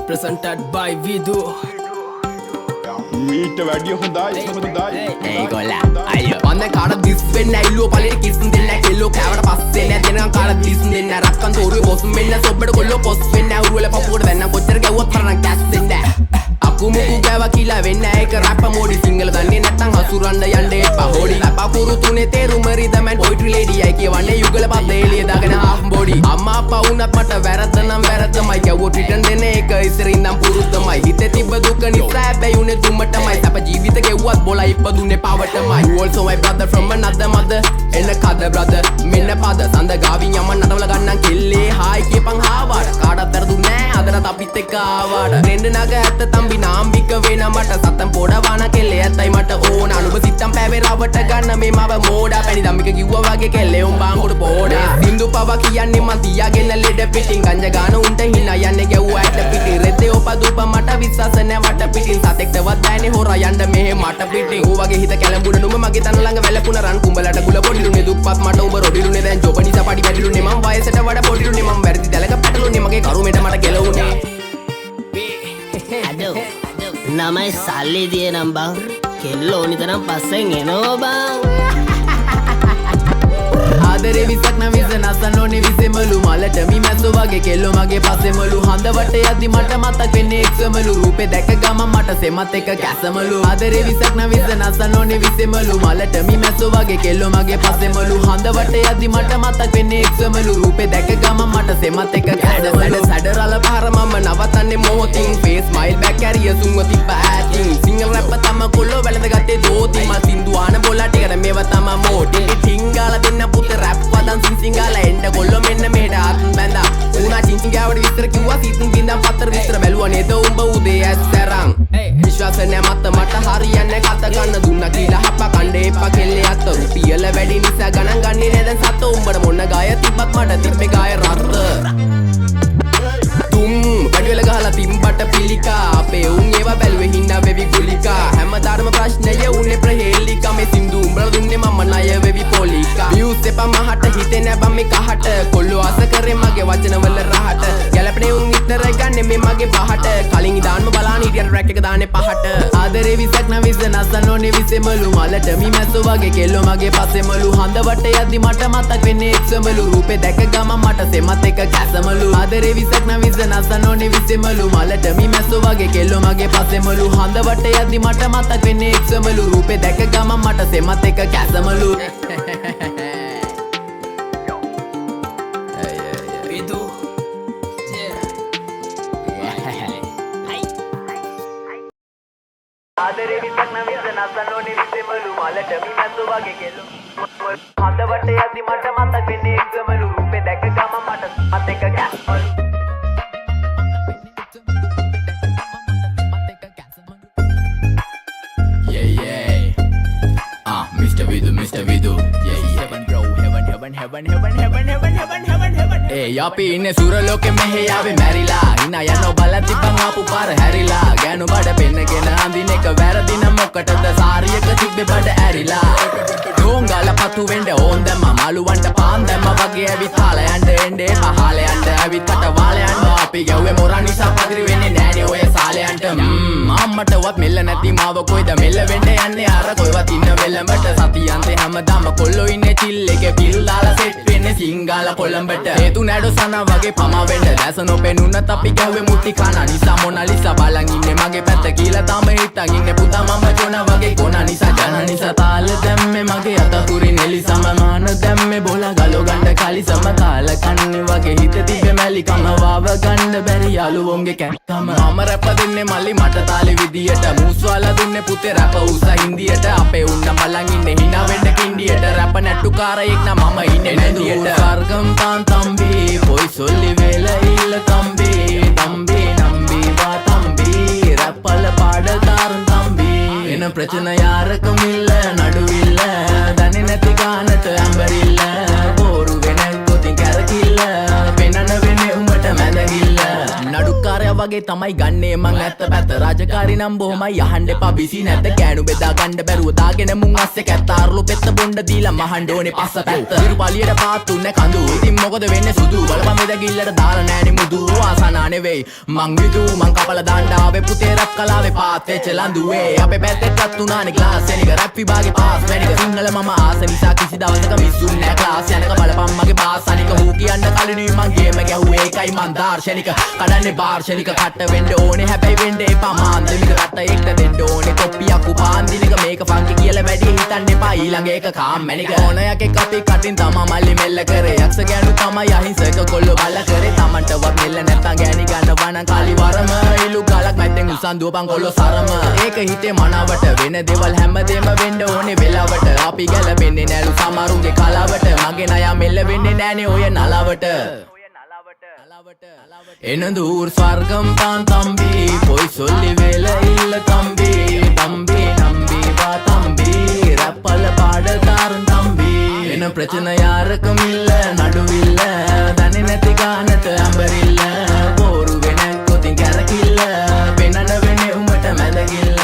presented by Vidu. මීට වැඩිය හොඳයි හොඳයි ඒගොල්ලා අයියෝ වන්ද කාට දිස් වෙන්න ඇල්ලුව පළේ කිස්සුම් දෙන්න කෙල්ලෝ කෑවට පස්සේ නෑ දෙනකන් කාට දිස් දෙන්න රක්කන් තෝරුවේ බොස් වෙන්න සොබ්බඩ කොල්ලෝ පොස් වෙන්න උරුවල පපුවට දැන්න කොච්චර ගැව්වත් තරණ කැස් දෙන්න අකුමුකු ගෑවා කියලා වෙන්න ඒක රැප්ප මෝඩි සිංගල දන්නේ නැත්නම් අසුරන්න යන්න එපා හොඩි අපකුරු තුනේ තේරුම රිදමෙන් පොයිට්‍රි ලේඩියයි කියවන්නේ යුගල පද එළිය දාගෙන half body අම්මා අප්පා වුණත් මට වැරද්ද නම් වැරද්දමයි ගැව්වොත් රිටර්න් දෙන එක ඉස්සරින් නම් පුරුද්දමයි හිතේ තිබ්බ දුක නිසා හැබැයි උනේ දුමටමයි සැප ජීවිත ගෙව්වත් බොලා ඉපදුනේ පවටමයි you also my brother from another mother එන්න කද brother මෙන්න පද සඳ ගාවින් යම නටවල ගන්නම් කෙල්ලේ හායි කියපන් හාවාට කාටවත් වැරදුන්නේ නෑ අදටත් අපිත් එක්ක ආවාට රෙන්ඩ නග ඇත්ත තම්බි නාම්බික වෙන මට සතම් පොඩවාන කෙල්ලේ ඇත්තයි මට ඕන අනුබ සිත්තම් පැවේ රවට ගන්න මේ මව මෝඩා පැණි දම්මික කිව්වා වගේ කෙල්ලේ උඹ අංගුඩ පොඩා සින්දු පව කියන්නේ මන් තියාගෙන ලෙඩ පිටින් ගංජ ගාන උන්ට හිනා යන්නේ ගැව්වා ඇට පිටි රෙද්දේ ඔප දුප මට විශ්වාස නෑ වට පිටින් සතෙක්ටවත් දැනේ හොරා යන්න මෙහෙ මට පිටින් ඌ වගේ හිත කැලඹුණ නුඹ මගේ තන ළඟ වැළපුණ රන් කුඹලට ගුල පොඩිලුනේ දුප්පත් මට උඹ රොඩිලුනේ දැන් ජොබ නිසා පඩි වැඩිලුනේ මම වයසට වඩා පොඩිලුනේ මම වැරදි දැලක පැටලුනේ මගේ කරුමෙට මට ගැලවුනේ අඩෝ නමයි සල්ලි දිය නම් බං කෙල්ලෝ නිතරම් පස්සෙන් එනෝ බං ආදරේ විසක් නම් විස නසන්න ඕනේ විසෙමලු මලට මි මැස්සෝ වගේ කෙල්ලෝ මගේ පස්සෙමලු හඳවට යද්දි මට මතක් වෙන්නේ එක්සමලු රූපේ දැක ගමන් මට සෙමත් එක කැසමලු ආදරේ විසක් නම් විස නසන්න ඕනේ විසෙමලු මලට මි මැස්සෝ වගේ කෙල්ලෝ මගේ පස්සෙමලු හඳවට යද්දි මට මතක් වෙන්නේ එක්සමලු රූපේ දැක ගමන් මට සෙමත් එක කැසමලු සැඩරල පාර මම නවතන්නේ මොහොතින් face smile back carrier සුන්ව තිබ්බ ඇටින් සිංගල් රැප්ප තම කොල්ලෝ වැළඳ ගත්තේ දෝති මා සින්දු ආන බොලා ටිකට මේව තම මෝටි ටිංගාල දෙන්න පුතේ රැප් වදන් සිංගාල එන්න කොල්ලෝ මෙන්න මෙහෙට ආත්ම බැඳා උනා චිංචිංගාවට විස්තර කිව්වා සීතුන් බින්දම් පතර විස්තර බැලුවා නේද උඹ උදේ ඇස්තරන් විශ්වාස නැ මත මට හරියන්නේ කත ගන්න දුන්නා කියලා හප්පා කණ්ඩේ එපා කෙල්ලේ අත රුපියල වැඩි නිසා ගණන් ගන්නේ නෑ දැන් සත උඹට මොන ගාය තිබ්බත් මට තිබ්බේ ගාය රත්ත තුම් වැඩිවල ගහලා තිම්බට පිළිකා අපේ උන් ඒවා බැලුවේ හින්දා වෙවි ගුලිකා හැමදාම ප්‍රශ්නය උනේ ප්‍රහේලිකා මේ සින්දු උඹලා දුන්නේ මම ණය වෙවි පොලිකා views එපා මහට හිතේ නෑ බම් මේ කහට කොල්ලෝ ආස කරේ මගේ වචන වල රහට ගැලපනේ උන් ඉතර ගන්නේ මේ මගේ පහට කලින් ඉදාන්ම බලාන ඉතින් රැක් එක දාන්නේ පහට ආදරේ විසක් නම් විස නසන්න ඕනේ විසෙමලු මලට මි මැස්සෝ වගේ කෙල්ලෝ මගේ පස්සෙමලු හඳවට යද්දි මට මතක් වෙන්නේ එක්සමලු රූපේ දැක ගමන් මට සෙමත් එක කැසමලු ආදරේ විසක් නම් විස නසන්න ඕනේ විසෙමලු මලට මි මැස්සෝ වගේ කෙල්ලෝ මගේ පස්සෙමලු හඳවට යද්දි මට මතක් වෙන්නේ එක්සමලු රූපේ දැක ගමන් මට සෙමත් එක කැසමලු Vidu ආදරේ විසක් නම් විස නසන්න ඕනේ විසෙමලු මලට මි මැස්සෝ වගේ කෙල්ලෝ හඳවට යද්දි මට මතක් වෙන්නේ එක්සමලු රූපේ දැක ගමන් මට සෙමත් එක කැසමලු Mr. Vidu, yeah. Heaven bro, heaven. Hey, අපි ඉන්නේ සුර ලෝකෙ මෙහෙ ආවේ මැරිලා ඉනා යනෝ බල තිබ්බන් ආපු පාර හැරිලා ගෑනු බඩ පෙන්නගෙන අඳින එක වැරදි නම් මොකටද සාරියක තිබ්බේ බඩ ඇරිලා ඩෝංගල පතු වෙන්න ඕන් දැම්ම මාළුවන්ට පාන් දැම්ම වගේ ඇවිත් හාලයන්ට එන්නේ පහලයන්ට ඇවිත් කට වාලයන්ට අපි ගැව්වේ මොරා නිසා පදිරි වෙන්නේ නෑනේ ඔය සාලයන්ට අම්මටවත් මෙල්ල නැති මාව කොයිද මෙල්ල වෙන්න යන්නේ අර කොයිවත් ඉන්න වෙලඹට සතියන්තේ හැමදාම කොල්ලෝ ඉන්නේ චිල් එකේ පිල් දාලා සෙට් වෙන්නේ සිංගාල කොළඹට හේතු නැඩෝ සනා වගේ පමා වෙන්න දැස නොපෙනුනත් අපි ගැව්වේ මුටි කන නිසා මොනාලිසා බලන් ඉන්නේ මගේ පැත්ත කියලා තාම හිටන් ඉන්නේ පුතා මම ජොන වගේ කොන නිසා ජන නිසා තාල දැම්මේ මගේ අතකුරි නෙලි සමමාන දැම්මේ බෝලා ගලෝ ගන්න කලි සම කාල කන්නේ වගේ හිත තිබ්බේ මැලි කම වාව ගන්න බැරි යාළුවෝන්ගේ කැක්කම මම රැප දෙන්නේ මල්ලි මට තාලේ විදියට මූස්වාලා දුන්නේ පුතේ රැප උසා හින්දියට අපේ උන්න බලන් ඉන්නේ hina වෙන්න කින්ඩියට රැප නැට්ටුකාරයෙක් නම් මම ඉන්නේ නැදියට ස්වර්ගම් තාන් තම්බි පොයි සොල්ලි වේල ඉල්ල තම්බි තම්බි නම්බි වා තම්බි රැප්පල පාඩතාරුන් තම්බි එන ප්‍රචන යාරකමිල්ල නඩුවිල්ල දන්නේ නැති ගානට ඇඹරිල්ල බෝරු වෙන ගොතින් කැරකිල්ල පෙනන වෙන්නේ උඹට මැදගිල්ල නඩුකාරයා වගේ තමයි ගන්නේ මං ඇත්ත පැත්ත රාජකාරී හරි නම් බොහොමයි යහන්න එපා බිසි නැද්ද ගෑනු බෙදා ගන්න බැරුව දාගෙන මුන් අස්සේ කැත්තාරුළු පෙත්ත බොණ්ඩ දීලා මහන්න ඕනේ පස්ස පැත්ත ඉරු පලියට පාත් තුන්නේ කඳු ඉතින් මොකද වෙන්නේ සුදු බලපන් මෙද ගිල්ලට දාලා නෑනේ මුදු ආසනා නෙවෙයි මං විදු මං කපලා දාන්න ආවේ පුතේ රැප් කලාවේ පාත් වෙච්ච ලඳුවේ අපේ පැත්තටත් උනානේ ක්ලාස් එනික රැප් විභාගේ පාස් වෙනික සිංහල මම ආස නිසා කිසි දවසක මිස්සුන් නෑ ක්ලාස් යනක බලපන් මගේ පාස් අනික හූ කියන්න කලිනුයි මං ගේම ගැහුවේ ඒකයි මං දාර්ශනික කඩන්නේ වාර්ෂනික කට වෙන්න ඕනේ හැබැයි වෙන්න එපා මාන්දමික කට එක්ක දෙන්න ඕනේ කොප්පියක් උපාන්දිනික මේක ෆන්කි කියලා වැඩි හිතන්න එපා ඊළඟ එක කාම්මැනික ඕනයක් එක්ක අපි කටින් තමා මල්ලි මෙල්ල කරේ යක්ෂ ගෑනු තමයි අහිංසක කොල්ලෝ බල කරේ තමන්ටවත් මෙල්ල නැත්තම් ගෑණි ගන්නවා නම් කාලි වරම ඉලු ගලක් මැද්දෙන් උසන් දුවපන් කොල්ලෝ සරම ඒක හිතේ මනාවට වෙන දේවල් හැමදේම වෙන්න ඕනේ වෙලාවට අපි ගැලපෙන්නේ නෑලු සමරුන්ගේ කලාවට මගේ නයා මෙල්ල වෙන්නේ නෑනේ ඔය නලාවට එනදූර් ස්වර්ගම් தான் தம்பி போய் சொல்லி வேலை இல்ல தம்பி தம்பி நம்பி வா தம்பி ரப்பல பாட தாரும் தம்பி என்ன பிரச்சனை யாருக்கும் இல்ல நடுவில்ல தனி நெத்தி காணட்டு அம்பர் இல்ல போரு வென கொத்தி கரக்கில்ல பெண்ணன வெண்ணே உம்மட்ட மெதகில்ல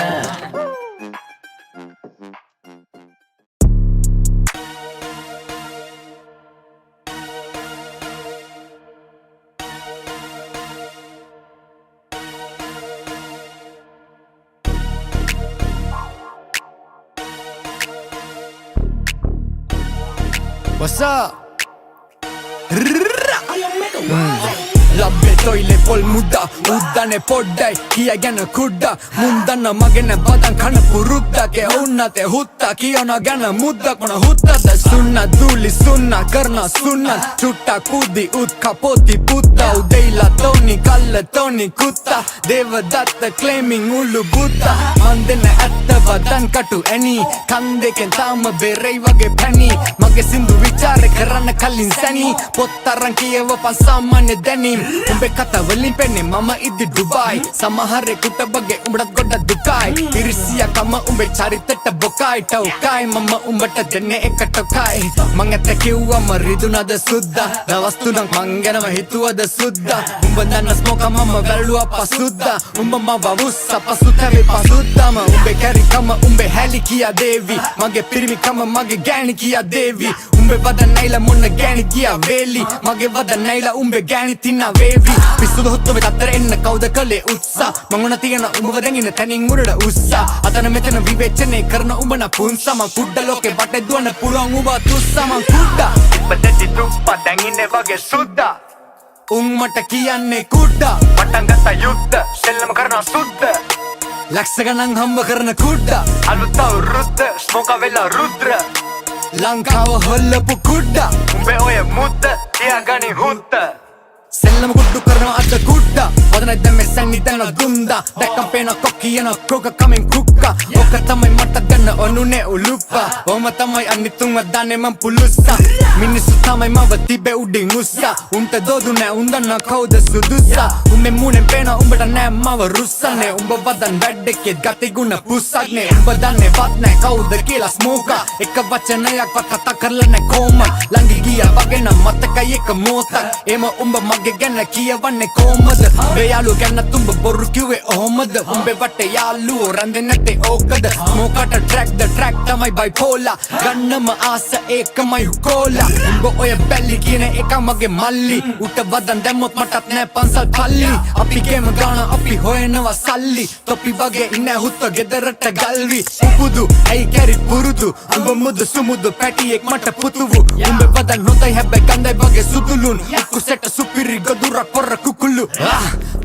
What's up? ලබ්බේ තොයිලේ පොල් මුඩා උද්දනේ පොඩ්ඩයි කියගෙන කුඩ්ඩා මුන්දන්න මගෙන බදන් කන පුරුද්දගේ උන්නතේ හුත්තා කියන ගැන මුද්දක් මොන හුත්තද සුන්න දූලි සුන්න කරන සුන්න චුට්ටා කුදි උත් කපෝති පුත්තා උදෙයිලා තෝනි කල්ල තෝනි කුත්තා දේවදත්ත ක්ලේමින් උල්ලු බුත්තා මන් දෙන්න ඇත්ත වදන් කටු ඇනි කන් දෙකෙන් තාම බෙරෙයි වගේ පැණි මගේ සින්දු විචාර කරන්න කලින් සැනි පොත් අරන් කියවපන් සාමාන්‍ය දැනීම් උඹේ කතා වලින් පෙන්නේ මම ඉදි ඩුබායි සමහරෙකුට බගේ උඹට ගොඩක් දුකයි ඉරිසියා කම උඹේ චරිතට බොකයි ටවුකයි මම උඹට දෙන්නේ එක ටොකයි මං ඇත්ත කිව්වම රිදුනද සුද්දා දවස් තුනක් මං ගැනම හිතුවද සුද්දා උඹ දන්න ස්මෝක මම වැළුවා පසුද්දා උඹ මව වුස්ස පසුතැවේ පසුද්දාම උඹේ කැරිකම උඹේ හැලි කියා දේවි මගේ පිරිමිකම මගේ ගෑණි කියා දේවි උඹේ වදන් නැයිලා මොන ගෑණි කියා වේලි මගේ වදන් නැයිලා උඹේ ගෑණි තින්නා වේවි පිස්සුද හොත්තොබේ තත්තර එන්න කවුද කළේ උත්සා මං උන තියෙන උඹව දැන් තනින් උඩට උස්සා අතන මෙතන විවේචනය කරන උඹන පුන්සා මං කුඩ ලෝකේ වටේ දුවන්න පුළුවන් උඹ තුස්සා මං කුඩා ඉපදෙති තුප්පා දැන් ඉන්නේ වගේ සුද්දා උන් මට කියන්නේ කුඩා පටන් ගත්ත යුද්ධ සෙල්ලම කරන සුද්ද ලක්ෂ ගණන් හම්බ කරන කුඩා අලුත් අවුරුද්ද ස්මෝක වෙලා රුද්‍ර ලංකාව හොල්ලපු කුඩා උඹේ ඔය මුද්ද තියාගනි හුත්ත සෙල්ලම කුඩු කරනවා අද කුඩා වදනයි දැම්මේ සැන්නි දැන දුන්දා දැක්කම් පේන කොක්කියන කෝක කමෙන් කුක්කා ඕක තමයි මට ගන්න ඔනුනේ උලුප්පා ඔහම තමයි අනිතුන්ව දාන්නේ මං පුලුස්සා මිනිස්සු තමයි මව තිබේ උඩින් උස්සා උන්ට දෝදු නෑ උන් දන්න කවුද සුදුස්සා උඹේ මූණෙන් පේන උඹට නෑ මව රුස්සන්නේ උඹ වදන් වැඩකේ ගති ගුණ පුස්සක්නේ උඹ දන්නේ වත් නෑ කවුද කියලා ස්මෝකා එක වචනයක් වත් කතා කරලා නෑ කොම ළඟ ගියා වගේ නම් මතකයි එක මොහොතක් එම උඹ මගේ ගැන කියවන්නේ කොහමද මේ යාළුව ගැන තුඹ බොරු කිව්වේ ඔහොමද උඹේ වටේ යාළුවෝ රැඳෙන්නේ නැත්තේ ඕකද මොකට ට්‍රැක් තමයි බයිපෝලා ගන්නම ආස ඒකමයි හුකෝලා උඹ ඔය බැල්ලි කියන එක මගේ මල්ලි උට වදන් දැම්මොත් මටත් නෑ පන්සල් පල්ලි අපි ගේම ගාන අපි හොයනවා සල්ලි තොපි වගේ ඉන්නේ හුත්ත ගෙදරට ගල්වි උපුදු ඇයි කැරි පුරුදු උඹ මුදු සුමුදු පැටියෙක් මට පුතුවු උඹ වදන් හොතයි හැබැයි ගඳයි වගේ සුදුලුන් කුසෙට සුපිරි ගොදුරක් පොර කුකුළු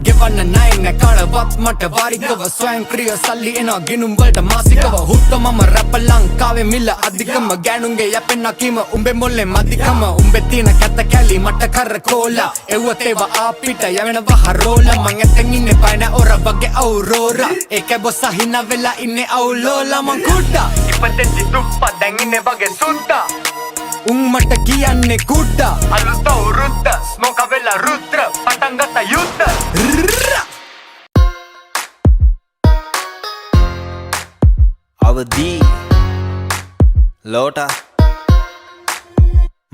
ගෙවන්න නෑ කාටවත් මට වාරිකව ස්වයංක්‍රීය සල්ලි එනවා ගිනුම් වලට මාසිකව හුත්ත මම රැප ලංකාවේ මිල අධිකම ගෑනුන්ගේ යැපෙන්න කීම උඹේ මොල්ලේ මදිකම උඹේ තියෙන කැත කැලි මට කරකෝලා එව්වත් ඒවා අපිට යවෙනවා හරෝලා මං ඇතෙන් ඉන්නේ පයින ඔර වගේ අවුරෝරා ඒකේ බොස්ස හින වෙලා ඉන්නේ අවුලෝලා මං කුඩා ඉපදෙති තුප්පා දැන් ඉන්නේ වගේ සුද්දා උන් මට කියන්නේ කුඩා අලුත් අවුරුද්ද ස්මෝක වෙලා රුද්‍ර පටන් ගත්ත යුද්ධ අවදී ලෝට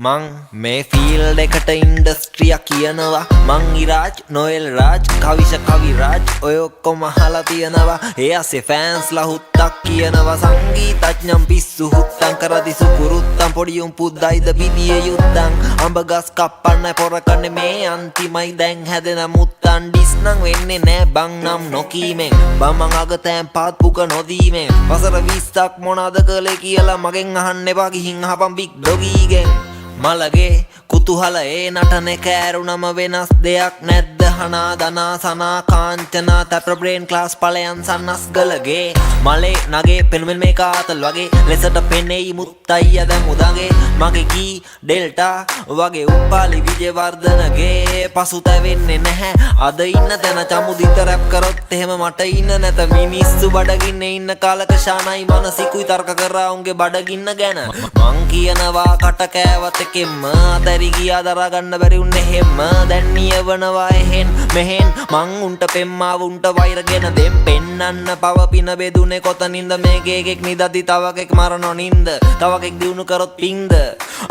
මං මේ ෆීල්ඩ් එකට ඉන්ඩස්ට්‍රියක් කියනවා මං ඉරාජ් නොයල් රාජ් කවිෂ කවිරාජ් ඔය ඔක්කොම අහලා තියෙනවා ඒ අස්සේ ෆෑන්ස්ලා හුත්තක් කියනවා සංගීතඥම් පිස්සු හුත්තම් කරදි සුකුරුත්තම් පොඩි උන් පුද්දයිද පිටියේ යුත්තම් අඹ ගස් කප්පන්න පොරකන්නේ මේ අන්තිමයි දැන් හැදෙන මුත්තන් ඩිස් නම් වෙන්නේ නෑ බං නම් නොකීමෙන් බමං අගතෑන් පාත් පුක නොදීමෙන් වසර 20ක් මොනවද කළේ කියලා මගෙන් අහන්න එපා ගිහින් අහපන් බිග් ඩොගීගෙන් මලගේ කුතුහල ඒ නටනේ කෑරුණම වෙනස් දෙයක් නැද්ද හනා දනා සනා කාංචනා තැප බ්‍රේන් ක්ලාස් ඵලයන් සන්නස් ගලගේ මලේ නගේ පෙනුමෙන් මේක ආතල් වගේ ලෙසට පෙනෙයි මුත්තයිය දැන් උදගේ මගේ ගී ඩෙල්ටා වගේ උපාලි විජේවර්ධනගේ පසුතැවෙන්නේ නැහැ අද ඉන්න තැන චමුදිත රැප් කරොත් එහෙම මට ඉන්න නැත මිනිස්සු බඩගින්නේ ඉන්න කාලක ශානයි මනසිකුයි තර්ක කරා උන්ගේ බඩගින්න ගැන මං කියනවා කට කෑවත් එකෙන්ම අතරි ගියා දරා ගන්න බැරි උන්නේ හැම දැන් නියවනවා එහෙන් මෙහෙන් මං උන්ට පෙම්මාව උන්ට වෛරගෙන දෙම් පෙන්නන්න පව පින බෙදුනේ කොතනින්ද මේකේ එකෙක් නිදදි තව එකෙක් මරනෝ නින්ද තව එකෙක් දිනු කරොත් පින්ද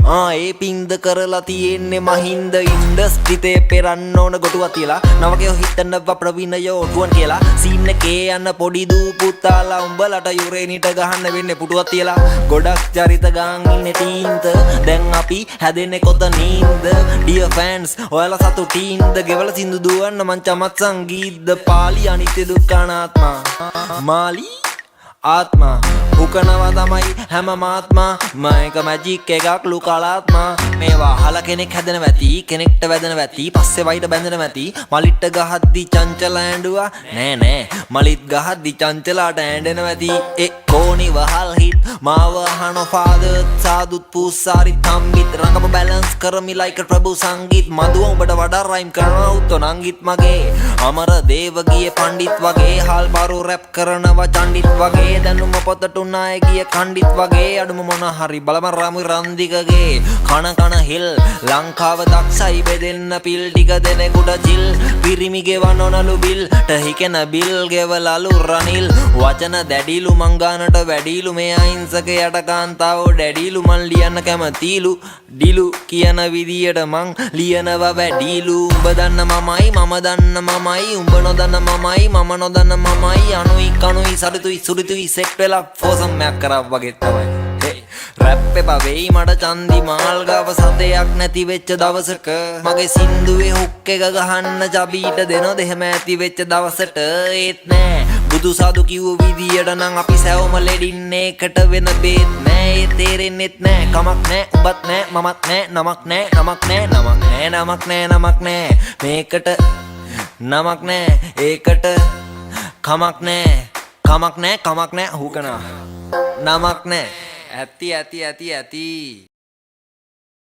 ඒ පින්ද කරලා තියෙන්නේ මහින්ද ඉන්ඩස්ට්‍රිතේ පෙරන්න ඕන ගොටුවක් තියලා නවකයෝ හිතනවා ප්‍රවීණයෝ ඔටුවන් කියලා සීන් එකේ යන පොඩි දූ පුතාලා උඹලට යුරේනිට ගහන්න වෙන්නේ පුටුවක් තියලා ගොඩක් චරිත ගාන් ඉන්නේ තීන්ත දැන් අපි හැදෙන්නේ කොතනින්ද ඩියර් ෆෑන්ස් ඔයාලා සතුටින්ද ගෙවල සින්දු දුවන්න මං චමත් සංගීත පාලි අනිත්‍ය දුක්ඛ අනාත්මා මාලි ආත්මා උකනවා තමයි හැම මාත්මා මයික මැජික් එකක් ලුකලාත්මා මේවා අහලා කෙනෙක් හැදෙන වැති කෙනෙක්ට වැදෙන වැති පස්සේ වයිට බැඳෙන වැති මලිට ගහද්දි චංචල ඇඬුවා නෑ මලිත් ගහද්දි චංචලාට ඇඬෙන වැති ඒ කෝනි වහල් හිට් මාව අහන ෆාදර් සාදුත් පූසාරි තම්බිත් රංගම බැලන්ස් කරමි ලයික ප්‍රභු සංගීත් මදුව උඹට වඩා රයිම් කරනවා උත්තෝ නංගිත් මගේ අමර දේවගියේ පණ්ඩිත් වගේ හාල් බාරු රැප් කරනවා චණ්ඩිත් වගේ දැනුම පොතට උනාය ගිය කණ්ඩිත් වගේ අඩුම මොන හරි බලම රාමු රන්දිකගේ කන හිල් ලංකාව දක්ෂයි බෙදෙන්න පිල් ටික දෙනෙකුට ජිල් පිරිමි ගෙවන්නොනලු බිල් ටහිකෙන බිල් ගෙවලලු රනිල් වචන දැඩිලු මංගානට වැඩිලු මේ අහිංසක යට කාන්තාව ඩැඩිලු මන් ලියන්න කැමතිලු ඩිලු කියන විදියට මං ලියනවා වැඩිලු උඹ දන්න මමයි මම දන්න මමයි උඹ නොදන්න මමයි මම නොදන්න මමයි අනුයි කනුයි සරිතුයි සුරිතුයි සෙට් වෙලා ෆෝසම් මැක් කරා වගේ තමයි රැප් එපා වෙයි මට චන්දි මාල් ගාව සතයක් නැති වෙච්ච දවසක මගේ සින්දුවේ හුක් එක ගහන්න චබීට දෙනො දෙහෙම ඇති වෙච්ච දවසට ඒත් නෑ බුදු සාදු කිව්ව විදියට නම් අපි සැවම ලෙඩින්නේ එකට වෙන බේත් නෑ ඒ තේරෙන්නෙත් නෑ කමක් නෑ උඹත් නෑ මමත් නෑ නමක් නෑ නමක් නෑ නමක් නෑ නමක් නෑ නමක් නෑ මේකට නමක් නෑ ඒකට කමක් නෑ කමක් නෑ හුකනා නමක් නෑ ඇති